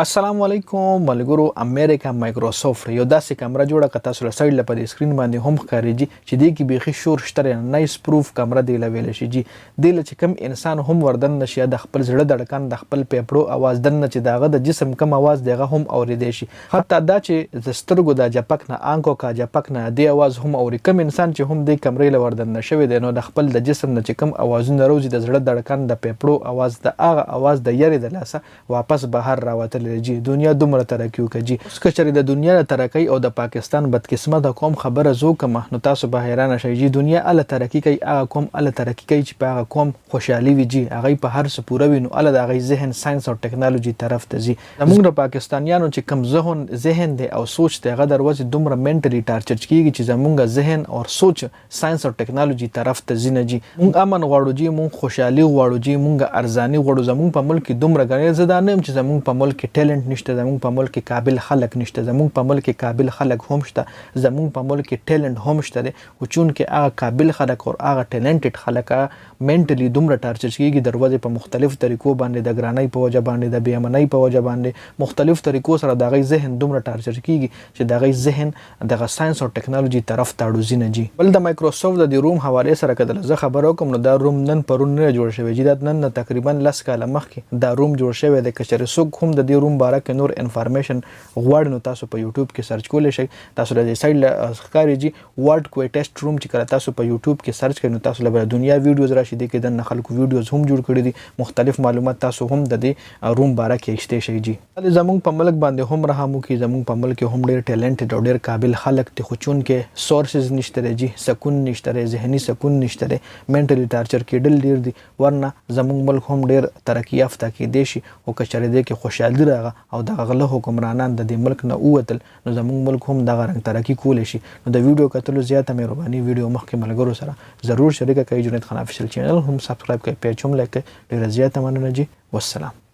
السلام علیکم ملګرو. امریکا مایکروسافټ یو داسې کیمرا جوړه کړه، تاسو له سایډ له په سکرین باندې هم ښکارېږي چې دې کې بیخي شور شته، نایس پروف کیمرا دی له ویلی شي. دې له چې کوم انسان هم وردن نشي، د خپل زړه دړکن د خپل پیپړو اواز دننه چې دغه د جسم کم اواز دغه هم اوریدی شي. حتی دا چې د سترګو د جپک نه آنکو کا جپک نه دی اواز هم اوري. کوم انسان چې هم د کیمرې له وردن نشوي دی، نو د خپل د جسم نه چې کوم اوازونه راوځي د زړه دړکن د پیپړو اواز، د هغه اواز د یری د لاسه واپس بهر راوتل. دنیا دومره ترقی وکړي. اوس که چېرې د دنیا د ترقی او د پاکستان بدقسمته قوم خبره زه وکړم، نو تاسو به حیرانه شئ. دنیا هله ترقی کوي، هغه قوم هله ترقی کوي چې په هغه قوم خوشحالي وي. هغوی په هر څه پوره وي، نو هله د هغوی ذهن ساینس او ټکنالوژي طرف ته ځي. زموږ د پاکستانیانو چې کوم ذهن دی او سوچ دی، هغه د ورځې دومره منټلي ټارچر کېږي چې زموږ ذهن او سوچ ساینس او ټکنالوژي طرف ته ځي نه. موږ امن غواړو، موږ خوشحالي غواړو، موږ ارزاني غواړو. زموږ په ملک کې دومره ګڼې، زه دا نه یم چې زموږ په ملک کې ټیلنټ نشته، زموږ په ملک کې قابل خلک نشته. زموږ په ملک کې قابل خلک هم شته، زموږ په ملک کې ټیلنټ هم شته دی. خو چونکې هغه قابل خلک او هغه ټیلنټډ خلک منټلي دومره ټارچر کېږي د ورځې په مختلف طریقو باندې، د ګرانۍ په وجه باندې، د بې امنۍ په وجه باندې، مختلف طریقو سره د هغوی ذهن دومره ټارچر کېږي چې د هغوی ذهن دغه ساینس او ټکنالوژي طرف ته اړوځي نه. بل د مایکروسافټ د دې روم حوالې سره که زه خبره وکړم، نو دا روم نن پرون نه جوړ شوی. دا نن تقریبا 10 کاله مخکې دا روم جوړ شوی دی. که چېرې څوک هم د دې روم باره کې نور انفارمیشن غواړي، نو تاسو په یوټیوب کې سرچ کولی شئ. تاسو له دې سایډ له ښکارېږي ورډ کویټسټ روم، چې کله تاسو په یوټیوب کې سرچ کړئ، نو تاسو له دنیا ویډیوز راشي. دې کې دننه خلکو ویډیوز هم جوړ کړي دي، مختلف معلومات تاسو هم د دې روم باره کې اخیستی شئ. زموږ په ملک باندې هم رحم وکړي. زموږ په ملک کې هم ډېر ټیلنټډ او ډېر قابل خلک دي، خو چونکې سورسز نشته دی، سکون نشته دی، ذهني سکون نشته دی، منټلي ټارچر کېدل ډېر دي. ورنه زموږ ملک هم ډېر ترقي یافته کېدی شي. خو که چېرې دې کې خوشحالي راغله او دغه غله حکمرانان د دې ملک نه ووتل، نو زموږ ملک هم دغه رنګ ترقي کولی شي. نو د ویډیو کتلو زیاته مهرباني، ویډیو مخکې ملګرو سره ضرور شریکه کړئ. جنید خان افیشل چینل هم سبسکرایب کړئ، پیج هم لایک کړئ. ډېره زیاته مننه. والسلام.